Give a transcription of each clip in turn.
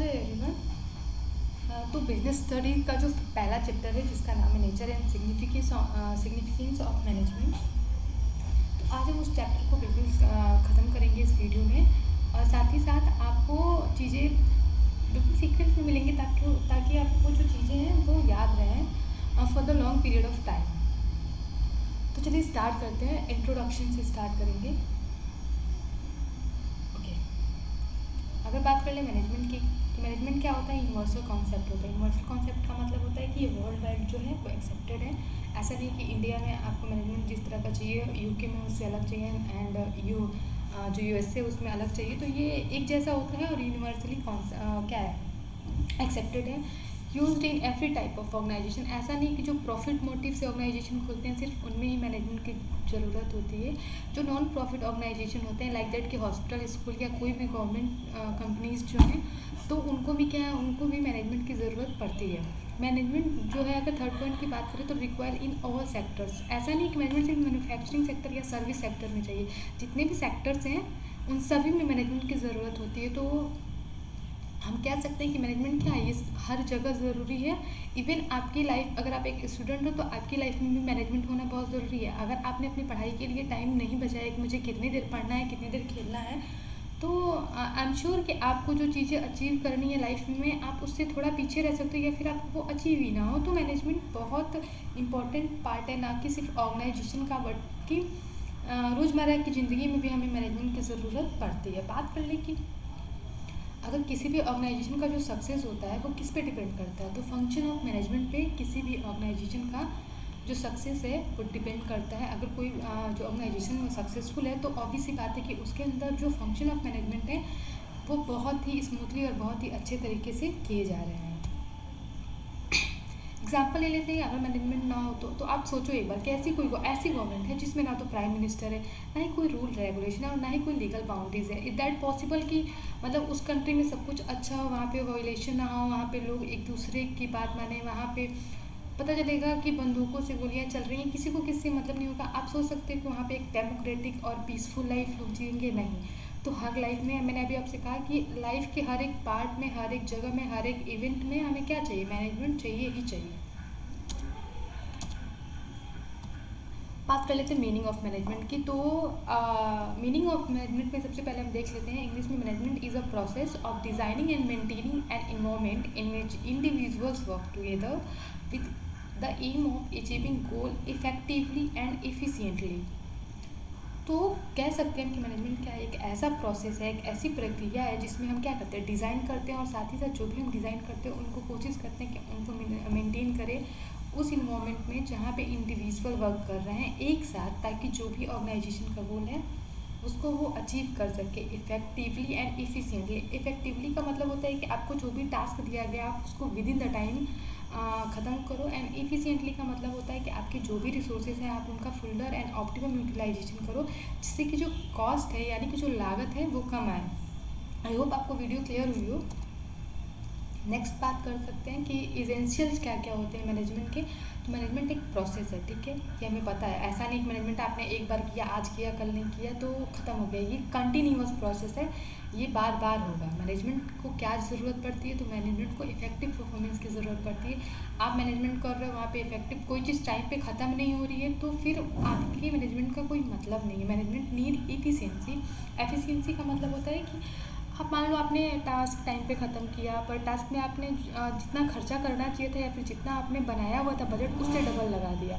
Hello everyone. तो business study का जो पहला चैप्टर है जिसका नाम है nature and significance of management. तो आज हम उस चैप्टर को बिल्कुल ख़त्म करेंगे इस वीडियो में, और साथ ही साथ आपको चीज़ें बिल्कुल सीक्वेंस में मिलेंगे ताकि आपको जो चीज़ें हैं वो याद रहें for the long period of time. तो चलिए स्टार्ट करते हैं, इंट्रोडक्शन से स्टार्ट करेंगे। अगर बात कर ले मैनेजमेंट की, तो मैनेजमेंट क्या होता है? यूनिवर्सल कॉन्सेप्ट होता है। यूनिवर्सल कॉन्सेप्ट का मतलब होता है कि ये वर्ल्ड वाइड जो है वो एक्सेप्टेड है। ऐसा नहीं कि इंडिया में आपको मैनेजमेंट जिस तरह का चाहिए, यूके में उससे अलग चाहिए, एंड जो यूएसए उसमें अलग चाहिए। तो ये एक जैसा होता है और यूनिवर्सली क्या है, एक्सेप्टेड है, used in every type of organisation. ऐसा नहीं कि जो प्रॉफिट मोटिव से ऑर्गेनाइजेशन खोलते हैं सिर्फ उनमें ही मैनेजमेंट की ज़रूरत होती है। जो नॉन प्रॉफिट ऑर्गेनाइजेशन होते हैं लाइक दैट कि हॉस्पिटल, स्कूल या कोई भी गवर्नमेंट कंपनीज जो हैं, तो उनको भी क्या है, उनको भी मैनेजमेंट की ज़रूरत पड़ती है। मैनेजमेंट जो है, अगर थर्ड पॉइंट की बात करें तो रिक्वायर इन ऑल सेक्टर्स। ऐसा नहीं कि मैनेजमेंट सिर्फ मैन्युफैक्चरिंग सेक्टर या सर्विस सेक्टर में चाहिए, जितने भी सेक्टर्स हैं उन सभी में मैनेजमेंट की ज़रूरत होती है। तो हम कह सकते हैं कि मैनेजमेंट क्या है, ये हर जगह ज़रूरी है। इवन आपकी लाइफ, अगर आप एक स्टूडेंट हो तो आपकी लाइफ में भी मैनेजमेंट होना बहुत ज़रूरी है। अगर आपने अपनी पढ़ाई के लिए टाइम नहीं बचाया कि मुझे कितनी देर पढ़ना है, कितनी देर खेलना है, तो आई एम श्योर कि आपको जो चीज़ें अचीव करनी है लाइफ में, आप उससे थोड़ा पीछे रह सकते हो या फिर आपको वो अचीव ही ना हो। तो मैनेजमेंट बहुत इंपॉर्टेंट पार्ट है, ना कि सिर्फ ऑर्गेनाइजेशन का, बल्कि रोज़मर्रा की ज़िंदगी में भी हमें मैनेजमेंट की ज़रूरत पड़ती है। बात कर ले कि अगर किसी भी ऑर्गेनाइजेशन का जो सक्सेस होता है वो किस पे डिपेंड करता है, तो फंक्शन ऑफ मैनेजमेंट पे किसी भी ऑर्गेनाइजेशन का जो सक्सेस है वो डिपेंड करता है। अगर कोई जो ऑर्गेनाइजेशन में सक्सेसफुल है तो ऑब्वियस सी बात है कि उसके अंदर जो फंक्शन ऑफ मैनेजमेंट है वो बहुत ही स्मूथली और बहुत ही अच्छे तरीके से किए जा रहे हैं। एग्जाम्पल ले लेते हैं, अगर मैनेजमेंट ना हो तो आप सोचो एक बार कि ऐसी गवर्नमेंट है जिसमें ना तो प्राइम मिनिस्टर है, ना ही कोई रूल रेगुलेशन है, और ना ही कोई लीगल बाउंड्रीज है। इज दैट पॉसिबल कि मतलब उस कंट्री में सब कुछ अच्छा हो, वहाँ पे वायलेशन ना हो, वहाँ पे लोग एक दूसरे की बात माने, वहाँ पे पता चलेगा कि बंदूकों से गोलियाँ चल रही हैं, किसी को किससे मतलब नहीं होगा। आप सोच सकते हैं कि वहाँ पे एक डेमोक्रेटिक और पीसफुल लाइफ लोग जिएंगे? नहीं। तो हर लाइफ में, मैंने अभी आपसे कहा कि लाइफ के हर एक पार्ट में, हर एक जगह में, हर एक इवेंट में हमें क्या चाहिए, मैनेजमेंट चाहिए ही चाहिए। बात कर लेते हैं मीनिंग ऑफ मैनेजमेंट की। तो मीनिंग ऑफ मैनेजमेंट में सबसे पहले हम देख लेते हैं इंग्लिश में, management is a process of designing and maintaining an environment in which individuals work together with the aim of achieving goal effectively and efficiently. तो कह सकते हैं कि मैनेजमेंट क्या है, एक ऐसा प्रोसेस है, एक ऐसी प्रक्रिया है जिसमें हम क्या करते हैं, डिज़ाइन करते हैं, और साथ ही साथ जो भी हम डिज़ाइन करते हैं उनको कोशिश करते हैं कि उनको मेंटेन करें उस इन्वायरमेंट में जहाँ पे इंडिविजुअल वर्क कर रहे हैं एक साथ, ताकि जो भी ऑर्गेनाइजेशन का गोल है उसको वो अचीव कर सके इफ़ेक्टिवली एंड एफिशिएंटली। इफ़ेक्टिवली का मतलब होता है कि आपको जो भी टास्क दिया गया आप उसको विद इन द टाइम ख़त्म करो, एंड एफिशिएंटली का मतलब होता है कि आपके जो भी रिसोर्सेज हैं आप उनका फुल्डर एंड ऑप्टिमम यूटिलाइजेशन करो, जिससे कि जो कॉस्ट है यानी कि जो लागत है वो कम आए। आई होप आपको वीडियो क्लियर हुई हो। नेक्स्ट बात कर सकते हैं कि इसेंशियल्स क्या क्या होते हैं मैनेजमेंट के। तो मैनेजमेंट एक प्रोसेस है, ठीक है, ये हमें पता है। ऐसा नहीं कि मैनेजमेंट आपने एक बार किया, आज किया, कल नहीं किया तो ख़त्म हो गया। ये कंटिन्यूअस प्रोसेस है, ये बार बार होगा। मैनेजमेंट को क्या ज़रूरत पड़ती है, तो मैनेजमेंट को इफेक्टिव परफॉर्मेंस की ज़रूरत पड़ती है। आप मैनेजमेंट कर रहे हो, वहाँ पे इफेक्टिव कोई चीज़ टाइम पे ख़त्म नहीं हो रही है तो फिर आपकी मैनेजमेंट का कोई मतलब नहीं है। Management need efficiency. एफिशिएंसी का मतलब होता है कि आप मान लो आपने टास्क टाइम पे ख़त्म किया, पर टास्क में आपने जितना खर्चा करना चाहिए था या फिर जितना आपने बनाया हुआ था बजट उससे डबल लगा दिया,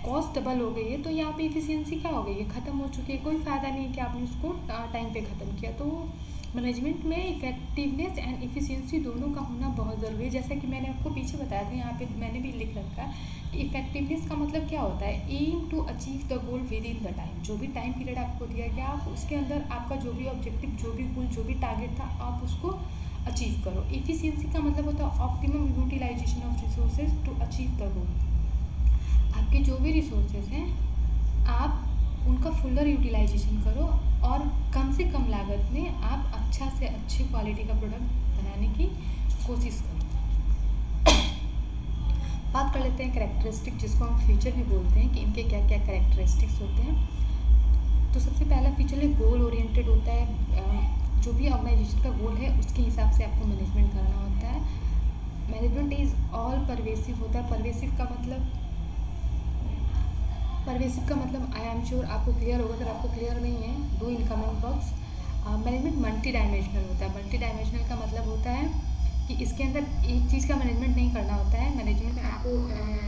कॉस्ट डबल हो गई है, तो यहाँ पे एफिशिएंसी क्या हो गई है, ख़त्म हो चुकी है। कोई फ़ायदा नहीं है कि आपने उसको टाइम पे ख़त्म किया। तो मैनेजमेंट में इफेक्टिवनेस एंड एफिशिएंसी दोनों का होना बहुत ज़रूरी है। जैसा कि मैंने आपको पीछे बताया था, यहाँ पे मैंने भी लिख रखा है कि इफेक्टिवनेस का मतलब क्या होता है, aim to achieve the goal within the time. जो भी टाइम पीरियड आपको दिया गया, आप उसके अंदर आपका जो भी ऑब्जेक्टिव, जो भी गोल, जो भी टारगेट था, आप उसको अचीव करो। एफिशिएंसी का मतलब होता है optimum utilisation of resources to achieve the goal. आपके जो भी रिसोर्सेज हैं आप उनका फुल्लर यूटिलाइजेशन करो और कम से कम लागत में आप अच्छा से अच्छी क्वालिटी का प्रोडक्ट बनाने की कोशिश करो। बात कर लेते हैं कैरेक्टरिस्टिक, जिसको हम फीचर भी बोलते हैं कि इनके क्या क्या कैरेक्टरिस्टिक्स होते हैं। तो सबसे पहला फीचर है गोल ओरिएंटेड होता है। जो भी ऑर्गेनाइजेशन का गोल है उसके हिसाब से आपको मैनेजमेंट करना होता है। मैनेजमेंट इज़ ऑल परवेसिव होता है। परवेसिव का मतलब आई एम श्योर आपको क्लियर होगा। अगर आपको क्लियर नहीं है do in comment box. Management multi dimensional होता है। मल्टी डायमेंशनल का मतलब होता है कि इसके अंदर एक चीज़ का मैनेजमेंट नहीं करना होता है। मैनेजमेंट आपको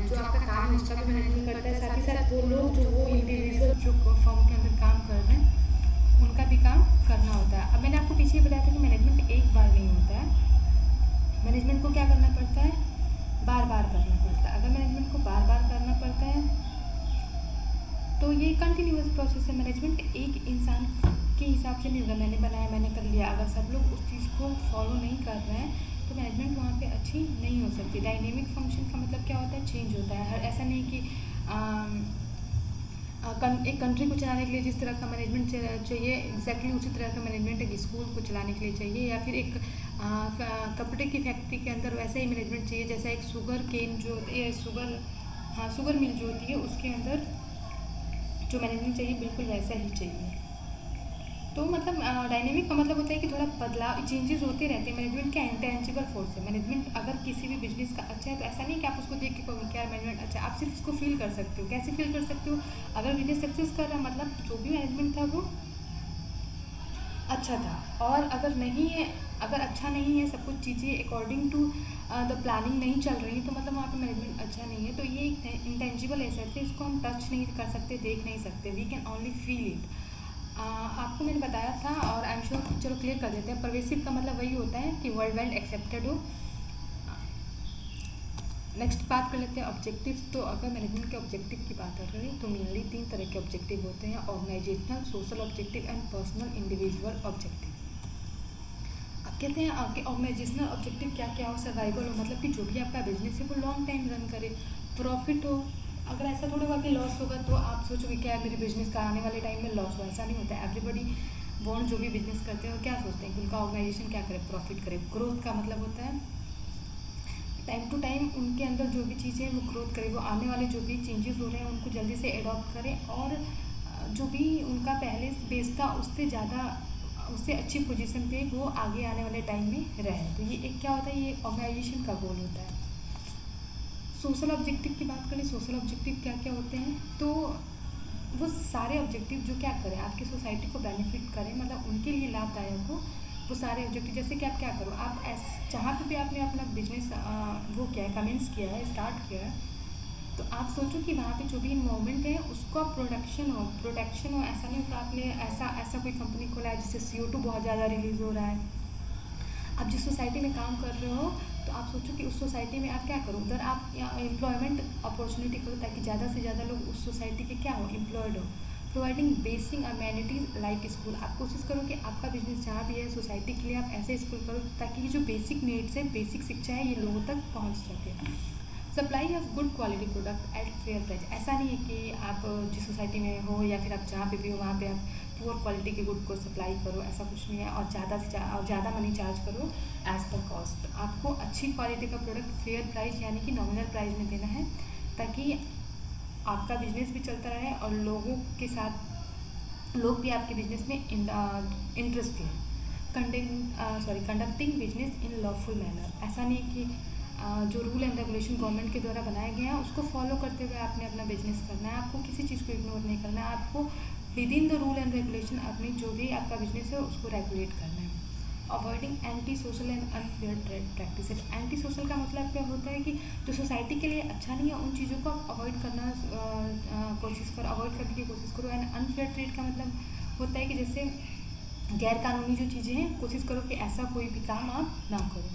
जो आपका काम है उसका भी मैनेजमेंट करता है, साथ ही साथ वो लोग जो वो इंडिविजुअल जो फर्म के अंदर काम कर रहे हैं उनका भी काम करना होता है। अब मैंने आपको पीछे बताया था कि मैनेजमेंट एक बार नहीं होता है। मैनेजमेंट को क्या करना पड़ता है, बार बार करना पड़ता है। अगर मैनेजमेंट को बार बार करना पड़ता है तो ये कंटिन्यूअस प्रोसेस है। मैनेजमेंट एक इंसान के हिसाब से नहीं होगा, मैंने बनाया मैंने कर लिया। अगर सब लोग उस चीज़ को फॉलो नहीं कर रहे हैं तो मैनेजमेंट वहाँ पे अच्छी नहीं हो सकती। डायनेमिक फंक्शन का मतलब क्या होता है, चेंज होता है। हर ऐसा नहीं कि एक कंट्री को चलाने के लिए जिस तरह का मैनेजमेंट चाहिए एग्जैक्टली उसी तरह का मैनेजमेंट एक स्कूल को चलाने के लिए चाहिए, या फिर एक कपड़े की फैक्ट्री के अंदर वैसा ही मैनेजमेंट चाहिए जैसा एक शुगर मिल जो होती है उसके अंदर जो मैनेजमेंट चाहिए बिल्कुल वैसा ही चाहिए। तो मतलब डायनेमिक का मतलब होता है कि थोड़ा बदलाव, चेंजेस होते रहते हैं। मैनेजमेंट क्या इंटेंजिबल फोर्स है। मैनेजमेंट अगर किसी भी बिजनेस का अच्छा है तो ऐसा नहीं कि आप उसको देख के कहोगे क्या मैनेजमेंट अच्छा है। आप सिर्फ उसको फील कर सकते हो। कैसे फील कर सकते हो, अगर बिजनेस सक्सेस कर रहा है मतलब जो भी मैनेजमेंट था वो अच्छा था, और अगर नहीं है, अगर अच्छा नहीं है, सब कुछ चीज़ें अकॉर्डिंग टू द प्लानिंग नहीं चल रही तो मतलब वहाँ पे मैनेजमेंट अच्छा नहीं है। तो ये एक इंटेंजिबल एसेट है, इसको हम टच नहीं कर सकते, देख नहीं सकते। We can only feel it. आपको मैंने बताया था और आई एम श्योर, चलो क्लियर कर देते हैं। परवेसिव का मतलब वही होता है कि वर्ल्ड वाइड एक्सेप्टेड हो। नेक्स्ट बात कर लेते हैं ऑब्जेक्टिव्स। तो अगर मैनेजमेंट के ऑब्जेक्टिव की बात करें तो मेनली 3 तरह के ऑब्जेक्टिव होते हैं, organisational, social objective and personal individual objective. अब कहते हैं कि ऑर्गेनाइजेशनल ऑब्जेक्टिव क्या क्या हो, सर्वाइवल हो, मतलब कि जो भी आपका बिजनेस है वो लॉन्ग टाइम रन करे, प्रॉफिट हो। अगर ऐसा थोड़ा होगा कि लॉस होगा तो आप सोचोगे क्या मेरे बिजनेस का आने वाले टाइम में लॉस हो, ऐसा नहीं होता है। एवरीबडी बॉन्ड जो भी बिजनेस करते हैं वो क्या सोचते हैं कि उनका ऑर्गेनाइजेशन क्या करे, प्रॉफिट करे। ग्रोथ का मतलब होता है टाइम टू टाइम उनके अंदर जो भी चीज़ें वो ग्रोथ करे, वो आने वाले जो भी चेंजेस हो रहे हैं उनको जल्दी से एडॉप्ट करें, और जो भी उनका पहले बेस था उससे ज़्यादा, उससे अच्छी पोजीशन पे वो आगे आने वाले टाइम में रहे। तो ये एक क्या होता है, ये ऑर्गेनाइजेशन का गोल होता है। सोशल ऑब्जेक्टिव की बात करें, सोशल ऑब्जेक्टिव क्या क्या होते हैं, तो वो सारे ऑब्जेक्टिव जो क्या करें, आपकी सोसाइटी को बेनिफिट करें, मतलब उनके लिए लाभदायक हो, वो सारे ऑब्जेक्टिव। जैसे कि आप क्या करो, आप जहाँ पे भी आपने अपना बिजनेस वो किया है, कमेंस किया है, स्टार्ट किया है, तो आप सोचो कि वहाँ पे जो भी इन्वॉल्वमेंट है उसका प्रोटेक्शन हो। ऐसा नहीं होगा आपने ऐसा कोई कंपनी खोला है जिससे CO2 बहुत ज़्यादा रिलीज़ हो रहा है। आप जिस सोसाइटी में काम कर रहे हो तो आप सोचो कि उस सोसाइटी में आप क्या करो, उधर आप एम्प्लॉयमेंट अपॉर्चुनिटी करो ताकि ज़्यादा से ज़्यादा लोग उस सोसाइटी के क्या हो, एम्प्लॉयड हो। Providing basic amenities like school, आप कोशिश करो कि आपका बिजनेस जहाँ भी है सोसाइटी के लिए आप ऐसे स्कूल करो ताकि ये जो बेसिक नीड्स है, बेसिक शिक्षा है, ये लोगों तक पहुँच सके। Supply of good quality product at fair price, ऐसा नहीं है कि आप जिस सोसाइटी में हो या फिर आप जहाँ पे भी हो वहाँ पे आप पुअर क्वालिटी के गुड को सप्लाई करो, ऐसा कुछ नहीं है। और ज़्यादा मनी चार्ज करो एज पर कॉस्ट। आपको अच्छी क्वालिटी का प्रोडक्ट फेयर प्राइस यानी कि नॉमिनल प्राइस में देना है ताकि आपका बिजनेस भी चलता रहे और लोगों के साथ लोग भी आपके बिजनेस में इंटरेस्ट लें। Conducting business in lawful manner, ऐसा नहीं कि जो रूल एंड रेगुलेशन गवर्नमेंट के द्वारा बनाए गए हैं उसको फॉलो करते हुए आपने अपना बिजनेस करना है। आपको किसी चीज़ को इग्नोर नहीं करना है, आपको with in the rule and regulation अपनी जो भी आपका बिजनेस है उसको रेगुलेट करना है। Avoiding anti social and unfair trade practices, anti social का मतलब क्या होता है कि जो सोसाइटी के लिए अच्छा नहीं है उन चीज़ों को आप अवॉइड करना अवॉइड करने की कोशिश करो। एंड अनफेयर ट्रेड का मतलब होता है कि जैसे गैर कानूनी जो चीज़ें हैं कोशिश करो कि ऐसा कोई भी काम आप ना करो।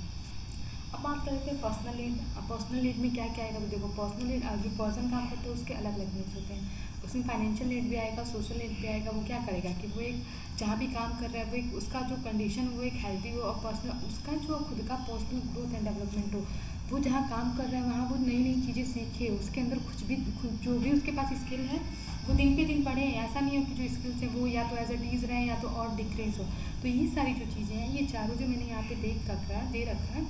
अब बात कर लेते हैं पर्सनल लीड। पर्सनल लीड में क्या क्या आएगा, तो देखो पर्सनल लीड जो पर्सन काम करते हैं उसके अलग अलग नीड्स होते हैं। उसमें फाइनेंशियल लीड भी आएगा, सोशल लीड भी आएगा। वो क्या करेगा कि वो एक जहाँ भी काम कर रहा है वो एक उसका जो कंडीशन वो एक हेल्दी हो, और पर्सनल उसका जो खुद का पर्सनल ग्रोथ एंड डेवलपमेंट हो। वो जहाँ काम कर रहा है वहाँ वो नई नई चीज़ें सीखे, उसके अंदर कुछ भी जो भी उसके पास स्किल है वो दिन पे दिन बढ़े। ऐसा नहीं हो कि जो स्किल्स है वो या तो एज अ टीज रहे या तो और डिक्रीज हो। तो ये सारी जो चीज़ें हैं, ये चारों जो मैंने यहाँ पे दे रखा है,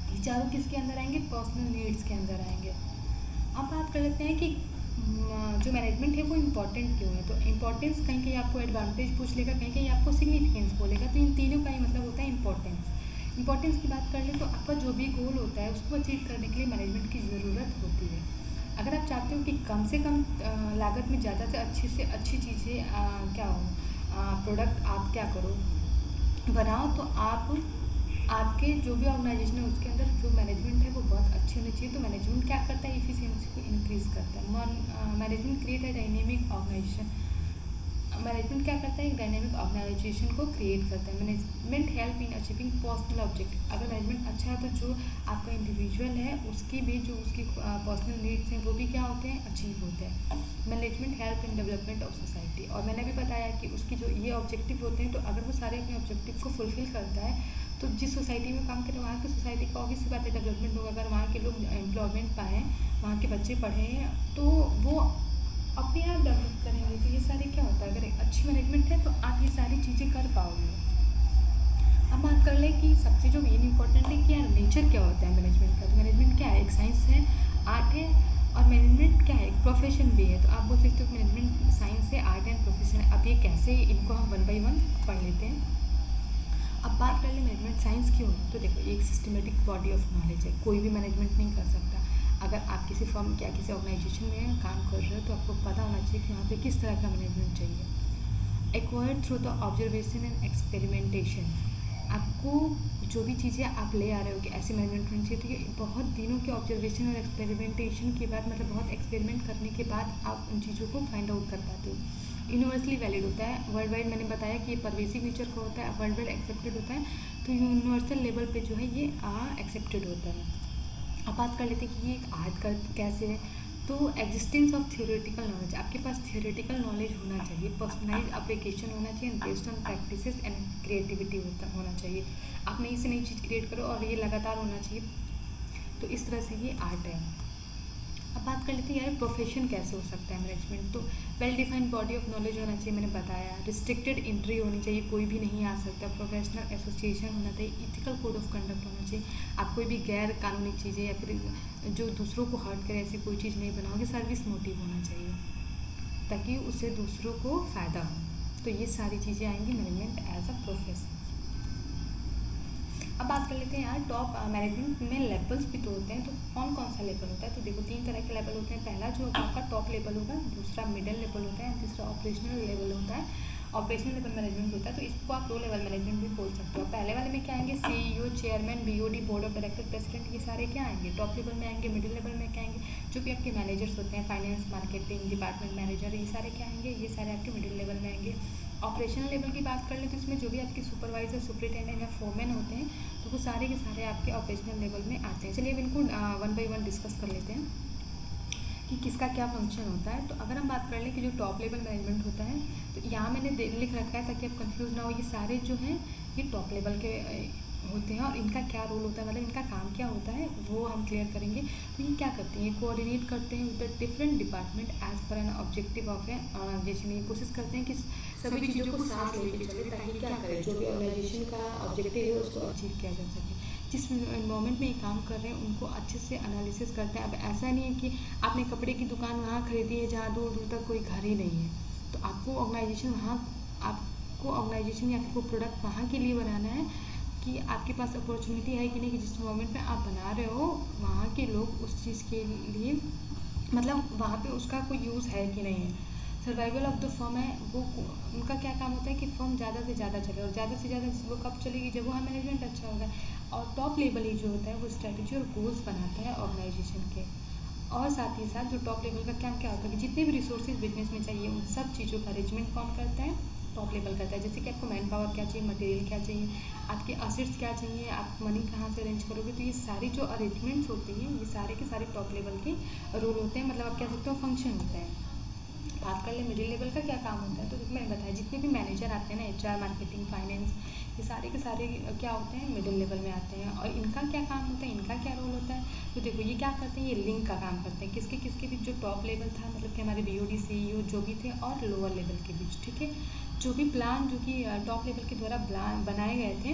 ये चारों किसके अंदर आएंगे, पर्सनल नीड्स के अंदर आएंगे। अब बात कर लेते हैं कि जो मैनेजमेंट है वो इम्पॉर्टेंट क्यों है। तो इम्पॉर्टेंस कहीं कहीं आपको एडवांटेज पूछ लेगा, कहीं कहीं आपको सिग्निफिकेंस बोलेगा। तो इन तीनों का ही मतलब होता है इम्पॉर्टेंस। इम्पॉर्टेंस की बात कर ले तो आपका जो भी गोल होता है उसको अचीव करने के लिए मैनेजमेंट की ज़रूरत होती है। अगर आप चाहते हो कि कम से कम लागत में ज़्यादा से अच्छी चीज़ें क्या हो प्रोडक्ट आप क्या करो बनाओ, तो आपके जो भी ऑर्गेनाइजेशन है उसके अंदर जो मैनेजमेंट है वो बहुत अच्छी होनी चाहिए। तो मैनेजमेंट क्या करता है, इफिशियंसी को इंक्रीज़ करता है। मैनेजमेंट क्रिएट है डायनेमिक ऑर्गेनाइजेशन। मैनेजमेंट क्या करता है, एक डायनेमिक ऑर्गेनाइजेशन को क्रिएट करता है। Management help in achieving personal objective. अगर मैनेजमेंट अच्छा है तो जो आपका इंडिविजुअल है उसकी भी जो उसकी पर्सनल नीड्स हैं वो भी क्या होते हैं, अचीव होते हैं। Management help in development of society. और मैंने भी बताया कि उसकी जो ये ऑब्जेक्टिव होते हैं, तो अगर वो सारे अपने ऑब्जेक्टिव को फुलफिल करता है तो जिस सोसाइटी में काम करें वहाँ की सोसाइटी का ऑब्वियस सी बात है डेवलपमेंट होगा। अगर वहाँ के लोग एम्प्लॉयमेंट पाएँ, वहाँ के बच्चे पढ़ें, तो वो अपने आप डेवलप करेंगे। तो ये सारे क्या होता है, अगर एक अच्छी मैनेजमेंट है तो आप ये सारी चीज़ें कर पाओगे। अब बात कर लें कि सबसे जो मेन इंपॉर्टेंट है कि यार नेचर क्या होता है मैनेजमेंट का। तो मैनेजमेंट क्या है, एक साइंस है, आर्ट है, और मैनेजमेंट क्या है, एक प्रोफेशन भी है। तो आप बोल सकते हो मैनेजमेंट साइंस है, आर्ट एंड प्रोफेशन है। अब ये कैसे, इनको हम 1 by 1 पढ़ लेते हैं। अब बात कर ले मैनेजमेंट साइंस क्यों है। तो देखो, ये एक सिस्टमेटिक बॉडी ऑफ नॉलेज है, कोई भी मैनेजमेंट नहीं कर सकता। अगर आप किसी फर्म या किसी ऑर्गेनाइजेशन में काम कर रहे हो तो आपको पता होना चाहिए कि वहाँ पे किस तरह का मैनेजमेंट चाहिए। Acquired through the observation and experimentation. आपको जो भी चीज़ें आप ले आ रहे हो कि ऐसी मैनेजमेंट होनी चाहिए, तो ये बहुत दिनों के ऑब्जर्वेशन और एक्सपेरिमेंटेशन के बाद, मतलब बहुत एक्सपेरिमेंट करने के बाद आप उन चीज़ों को फाइंड आउट कर पाते हो। यूनिवर्सली वैलिड होता है, वर्ल्ड वाइड मैंने बताया कि ये परवेसिव नेचर का होता है, वर्ल्ड वाइड एक्सेप्टेड होता है। तो यूनिवर्सल लेवल पे जो है ये एक्सेप्टेड होता है। अब बात कर लेते हैं कि ये एक आर्ट का कैसे है। तो एग्जिस्टेंस ऑफ थियोरेटिकल नॉलेज, आपके पास थियोरेटिकल नॉलेज होना चाहिए, पर्सनलाइज एप्लीकेशन होना चाहिए, based on practices and creativity होना चाहिए। आप नई से नई चीज़ क्रिएट करो और ये लगातार होना चाहिए। तो इस तरह से ये आर्ट है। अब बात कर लेते हैं यार प्रोफेशन कैसे हो सकता है मैनेजमेंट। तो well defined body of knowledge होना चाहिए, मैंने बताया। रिस्ट्रिक्टेड एंट्री होनी चाहिए, कोई भी नहीं आ सकता। प्रोफेशनल एसोसिएशन होना चाहिए, इथिकल कोड ऑफ कंडक्ट होना चाहिए। आप कोई भी गैर कानूनी चीज़ें या फिर जो दूसरों को हर्ट करे ऐसी कोई चीज़ नहीं बनाओगे। सर्विस मोटिव होना चाहिए ताकि उससे दूसरों को फ़ायदा हो। तो ये सारी चीज़ें आएंगी मैनेजमेंट एज अ प्रोफेशन। अब बात कर लेते हैं यार टॉप मैनेजमेंट में लेवल्स भी तो होते हैं। तो कौन कौन सा लेवल होता है। तो देखो 3 तरह के लेवल होते हैं। पहला जो आपका टॉप लेवल होगा, दूसरा मिडिल लेवल होता है, तीसरा ऑपरेशनल लेवल होता है। ऑपरेशनल लेवल मैनेजमेंट होता है, तो इसको आप लो लेवल मैनेजमेंट भी बोल सकते हो। पहले वाले में क्या आएंगे, CEO, chairman, BOD, board of director, president, ये सारे क्या आएंगे, टॉप लेवल में आएंगे। मिडिल लेवल में क्या आएंगे, जो भी आपके मैनेजर्स होते हैं, फाइनेंस, मार्केटिंग, डिपार्टमेंट मैनेजर, ये सारे क्या आएंगे, ये सारे आपके मिडिल लेवल में आएंगे। ऑपरेशनल लेवल की बात कर ले तो इसमें जो भी आपके सुपरवाइजर, सुपरिटेंडेंट या फोरमैन होते हैं, तो वो सारे के सारे आपके ऑपरेशनल लेवल में आते हैं। चलिए अब इनको 1 by 1 डिस्कस कर लेते हैं कि किसका क्या फंक्शन होता है। तो अगर हम बात कर लें कि जो टॉप लेवल मैनेजमेंट होता है, तो यहाँ मैंने लिख रखा है ताकि आप कंफ्यूज ना हो। ये सारे जो हैं ये टॉप लेवल के होते हैं और इनका क्या रोल होता है, मतलब इनका काम क्या होता है वो हम क्लियर करेंगे। तो ये क्या करते हैं, ये कोऑर्डिनेट करते हैं with the different department as per an objective of an organisation. ये कोशिश करते हैं कि सभी चीज़ों को साथ लेके चले ताकि क्या करें, जो भी ऑर्गेनाइजेशन का ऑब्जेक्टिव है उसको अचीव किया जा सके। जिस इन्वायरमेंट में ये काम कर रहे हैं उनको अच्छे से एनालिसिस करते हैं। अब ऐसा नहीं है कि आपने कपड़े की दुकान वहाँ खरीदी है जहाँ दूर दूर तक कोई घर ही नहीं है, तो आपको ऑर्गेनाइजेशन या आपको प्रोडक्ट वहाँ के लिए बनाना है कि आपके पास अपॉर्चुनिटी है कि नहीं, कि जिस मोमेंट में आप बना रहे हो वहाँ के लोग उस चीज़ के लिए, मतलब वहाँ पे उसका कोई यूज़ है कि नहीं है। सर्वाइवल ऑफ द फर्म है, वो उनका क्या काम होता है कि फर्म ज़्यादा से ज़्यादा चले, और ज़्यादा से ज़्यादा वो कब चलेगी, जब वहाँ मैनेजमेंट अच्छा होगा। और टॉप लेवल ही जो होता है वो स्ट्रेटजी और गोल्स बनाता है ऑर्गेनाइजेशन के। और साथ ही साथ जो टॉप लेवल का काम क्या होता है कि जितने भी रिसोर्सेज बिजनेस में चाहिए उन सब चीज़ों का अरेंजमेंट कौन करता है, टॉप लेवल करता है। जैसे कि आपको मैन पावर क्या चाहिए, मटेरियल क्या चाहिए, आपके असेट्स क्या चाहिए, आप मनी कहाँ से अरेंज करोगे, तो ये सारी जो अरेंजमेंट्स होती हैं ये सारे के सारे टॉप लेवल के रोल होते हैं, मतलब आप कह सकते हो फंक्शन होते हैं। बात कर ले मिडिल लेवल का क्या काम होता है, तो मैंने बताया जितने भी मैनेजर आते हैं ना, HR, मार्केटिंग, फाइनेंस, ये सारे के सारे क्या होते हैं, मिडिल लेवल में आते हैं। और इनका क्या काम होता है, इनका क्या रोल होता है, तो देखो ये क्या करते हैं, ये लिंक का काम करते हैं किसके किसके बीच, जो टॉप लेवल था, मतलब कि हमारे BOD, CEO जो भी थे, और लोअर लेवल के बीच। ठीक है, जो भी प्लान जो कि टॉप लेवल के द्वारा बनाए गए थे,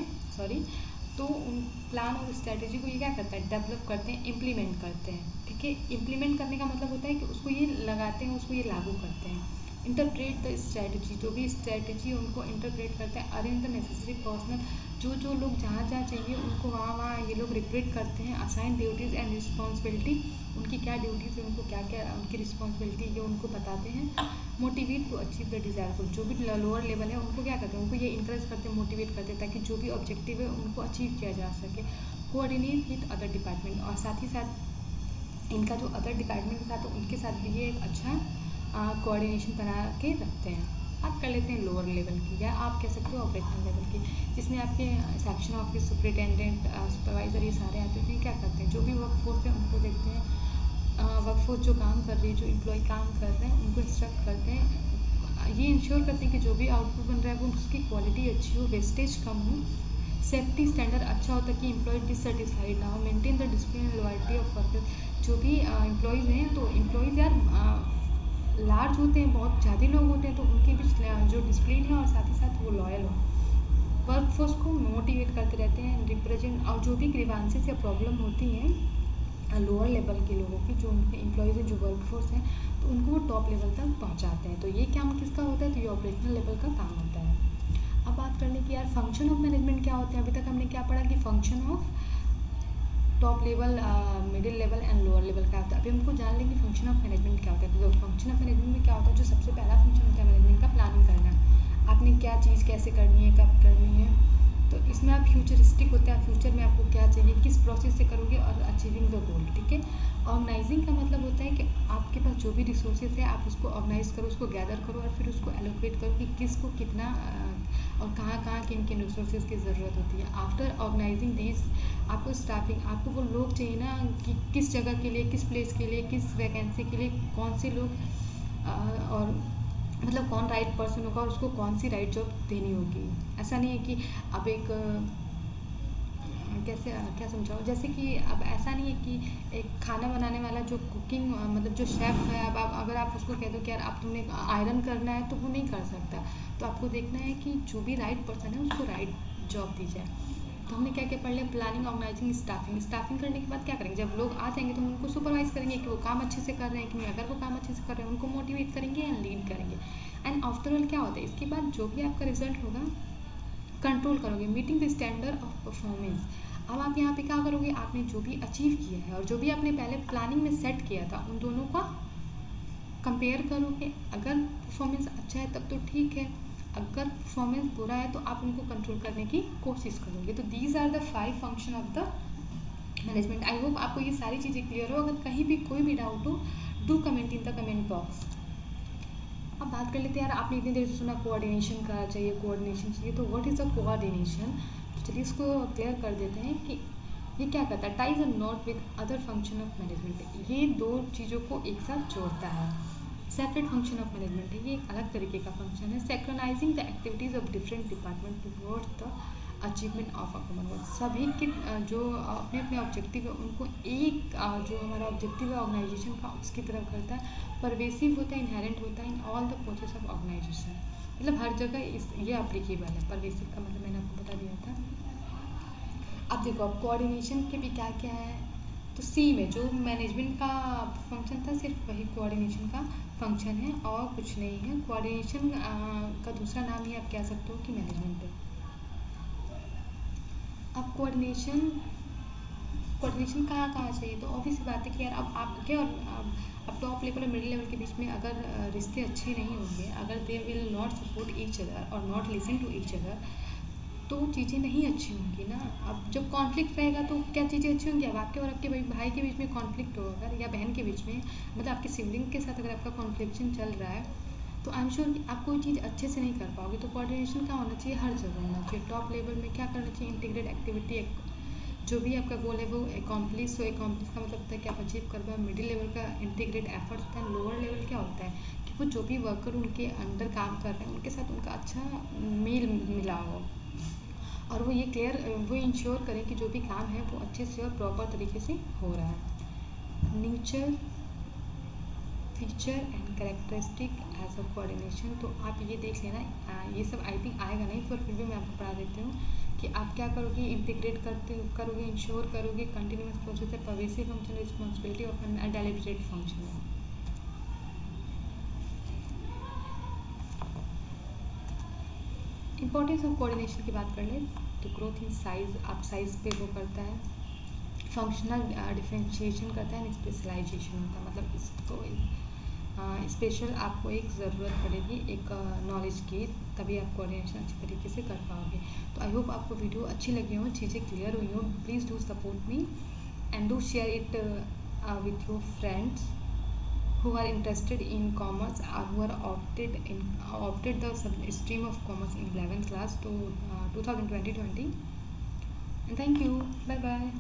तो उन प्लान और स्ट्रैटेजी को ये क्या करता है, डेवलप करते हैं, इम्प्लीमेंट करते हैं। ठीक है, इम्प्लीमेंट करने का मतलब होता है कि उसको ये लगाते हैं, उसको ये लागू करते हैं। इंटरप्रेट द स्ट्रैटेजी, जो भी स्ट्रैटेजी उनको इंटरप्रेट करते हैं। अरेंज द नेसेसरी पर्सनल, जो लोग जहाँ जहाँ चाहिए उनको वहाँ ये लोग रिक्रूट करते हैं। असाइन ड्यूटीज़ एंड रिस्पॉन्सिबिलिटी, उनकी क्या ड्यूटीज़ है, उनको क्या क्या उनकी रिस्पॉन्सिबिलिटी ये उनको बताते हैं। Motivate to achieve the desire goal, जो भी लोअर लेवल है उनको क्या करते हैं, उनको ये इंकरेज करते हैं, मोटिवेट करते हैं ताकि जो भी ऑब्जेक्टिव है उनको अचीव किया जा सके। कोऑर्डिनेट विद अदर डिपार्टमेंट, और साथ ही साथ इनका जो अदर डिपार्टमेंट के साथ उनके साथ भी ये एक अच्छा कोऑर्डिनेशन बना के रखते हैं। आप कर लेते हैं लोअर लेवल की, या आप कह सकते हो ऑपरेशनल लेवल की, जिसमें आपके सेक्शन ऑफिस सुपरिटेंडेंट सुपरवाइज़र ये सारे आते हैं। क्या करते हैं, जो भी वर्कफोर्स है उनको देखते हैं, वर्कफोर्स जो काम कर रही है, जो एम्प्लॉय काम कर रहे हैं उनको इंस्ट्रक्ट करते हैं, ये इंश्योर करते हैं कि जो भी आउटपुट बन रहा है वो उसकी क्वालिटी अच्छी हो, वेस्टेज कम हो, सेफ्टी स्टैंडर्ड अच्छा हो ताकि एम्प्लॉय डिससेटिस्फाइड ना हो, maintain the discipline and loyalty of workers. जो भी एम्प्लॉयज़ हैं, तो एम्प्लॉयज़ यार लार्ज होते हैं, बहुत ज़्यादा लोग होते हैं, तो उनके बीच जो डिसिप्लिन है और साथ ही साथ वो लॉयल हो। वर्कफोर्स को मोटिवेट करते रहते हैं, रिप्रेजेंट, और जो भी ग्रीवांसेस या प्रॉब्लम होती हैं लोअर लेवल के लोगों की, जो उनके एम्प्लॉयज़ हैं, जो वर्कफोर्स हैं, तो उनको वो टॉप लेवल तक पहुंचाते हैं। तो ये काम किसका होता है, तो ये ऑपरेशनल लेवल का काम होता है। अब बात कर लें कि यार फंक्शन ऑफ मैनेजमेंट क्या होते हैं। अभी तक हमने क्या पढ़ा कि function of top level, middle level and lower level का होता है। अभी हमको जान लें कि फंक्शन ऑफ मैनेजमेंट क्या होता है। तो फंक्शन ऑफ मैनेजमेंट में क्या होता है, जो सबसे पहला फंक्शन होता है मैनेजमेंट का, प्लानिंग करना। आपने क्या चीज़ कैसे करनी है, कब करनी है, तो इसमें आप फ्यूचरिस्टिक होता है, फ्यूचर में आपको क्या चाहिए, किस प्रोसेस से करोगे, और अचीविंग द गोल। ठीक है, ऑर्गेनाइजिंग का मतलब होता है कि आपके पास जो भी रिसोर्सेज है आप उसको ऑर्गेनाइज करो, उसको गैदर करो, और फिर उसको एलोकेट करो कि किसको कितना और कहाँ किन किन रिसोर्सेज की ज़रूरत होती है। आफ्टर ऑर्गेनाइजिंग दीज, आपको स्टाफिंग, आपको वो लोग चाहिए ना कि किस जगह के लिए, किस प्लेस के लिए, किस वैकेंसी के लिए कौन से लोग, और मतलब कौन राइट पर्सन होगा और उसको कौन सी राइट जॉब देनी होगी। ऐसा नहीं है कि अब एक कैसे क्या समझाओ, जैसे कि अब ऐसा नहीं है कि एक खाना बनाने वाला जो कुकिंग मतलब जो शेफ़ है, अब अगर आप उसको कह दो कि यार आप तुमने आयरन करना है, तो वो नहीं कर सकता। तो आपको देखना है कि जो भी राइट पर्सन है उसको राइट जॉब दी जाए। तो हमने क्या क्या पढ़ लिया, प्लानिंग, ऑर्गेनाइजिंग, स्टाफिंग। स्टाफिंग करने के बाद क्या करेंगे, जब लोग आ जाएंगे तो हम उनको सुपरवाइज करेंगे कि वो काम अच्छे से कर रहे हैं कि नहीं। अगर वो काम अच्छे से कर रहे हैं उनको मोटिवेट करेंगे एंड लीड करेंगे। एंड आफ्टर ऑल क्या होता है, इसके बाद जो भी आपका रिजल्ट होगा कंट्रोल करोगे, meeting the standard of performance. अब आप यहाँ पे क्या करोगे, आपने जो भी अचीव किया है और जो भी आपने पहले प्लानिंग में सेट किया था उन दोनों का कंपेयर करोगे। अगर परफॉर्मेंस अच्छा है तब तो ठीक है, अगर परफॉर्मेंस बुरा है तो आप उनको कंट्रोल करने की कोशिश करोगे। तो these are the 5 function of the management. I hope आपको ये सारी चीज़ें क्लियर हो। अगर कहीं भी कोई भी डाउट हो, do comment in the comment box. अब बात कर लेते हैं यार, आपने इतनी देर से सुना कोऑर्डिनेशन का चाहिए, कोऑर्डिनेशन चाहिए, तो व्हाट इज़ द कोऑर्डिनेशन। तो चलिए इसको क्लियर कर देते हैं कि ये क्या करता है। Ties a not with other function of management, ये दो चीज़ों को एक साथ जोड़ता है। सेपरेट फंक्शन ऑफ मैनेजमेंट है, ये एक अलग तरीके का फंक्शन है। Synchronising the activities of different department towards the achievement of a common goal. सभी के जो अपने अपने ऑब्जेक्टिव है उनको एक जो हमारा ऑब्जेक्टिव है ऑर्गेनाइजेशन का उसकी तरफ करता है। परवेसिव होता है, इनहेरेंट होता है in all the process of organisation, मतलब हर जगह ये एप्लीकेबल है। परवेसिव का मतलब मैंने आपको बता दिया था। अब देखो, अब कोऑर्डिनेशन के भी क्या क्या है। तो सी में जो मैनेजमेंट का फंक्शन था सिर्फ वही कोऑर्डिनेशन का फंक्शन है और कुछ नहीं है। कोऑर्डिनेशन का दूसरा नाम ही आप कह सकते हो कि मैनेजमेंट है। अब कोऑर्डिनेशन कहाँ कहाँ चाहिए, तो ऑब्वियस बात है कि यार अब आपके और अब टॉप लेवल और मिडिल लेवल के बीच में अगर रिश्ते अच्छे नहीं होंगे, अगर they will not support each other और not listen to each other, तो चीज़ें नहीं अच्छी होंगी ना। अब जब कॉन्फ्लिक्ट रहेगा तो क्या चीज़ें अच्छी होंगी। अब आपके और आपके भाई के बीच में कॉन्फ्लिक्ट हो अगर, या बहन के बीच में, मतलब आपके सिबलिंग के साथ अगर आपका कॉन्फ्लिक्शन चल रहा है, तो आई एम श्योर कि आप कोई चीज़ अच्छे से नहीं कर पाओगे। तो कोऑर्डिनेशन क्या होना चाहिए, हर जगह होना चाहिए। टॉप लेवल में क्या करना चाहिए, इंटीग्रेट एक्टिविटी, जो भी आपका गोल है वो एकम्प्लिश हो। एकम्प्लिश का मतलब होता है कि आप अचीव कर पाए। मिडिल लेवल का इंटीग्रेट एफर्ट्स होता है। लोअर लेवल क्या होता है कि वो जो भी वर्कर उनके अंडर काम कर रहे हैं उनके साथ उनका अच्छा मेल मिला हो, और वो ये क्लियर वो इंश्योर करें कि जो भी काम है वो अच्छे से और प्रॉपर तरीके से हो रहा है। Nature, feature and characteristic as a coordination. तो आप ये देख लेना, ये सब आई थिंक आएगा नहीं, पर फिर भी मैं आपको पढ़ा देती हूँ कि कि आप क्या करोगे, इंटीग्रेट करोगे, इंश्योर करोगे कंटिन्यूस प्रोसेस है, pervasive function, responsibility of an deliberate function है। इंपॉर्टेंस ऑफ कोऑर्डिनेशन की बात कर लें तो ग्रोथ इन साइज, आप साइज पे वो करता है, फंक्शनल डिफरेंशिएशन करता है, स्पेशलाइजेशन होता है, मतलब इसको स्पेशल आपको एक ज़रूरत पड़ेगी एक नॉलेज की, तभी आप कोऑर्डिनेशन अच्छी तरीके से कर पाओगे। तो आई होप आपको वीडियो अच्छी लगी हो, चीज़ें क्लियर हुई हो। Please do support me and do share it with your friends who are interested in commerce or who are opted the stream of commerce in 11th class to 2020. And thank you. Bye bye.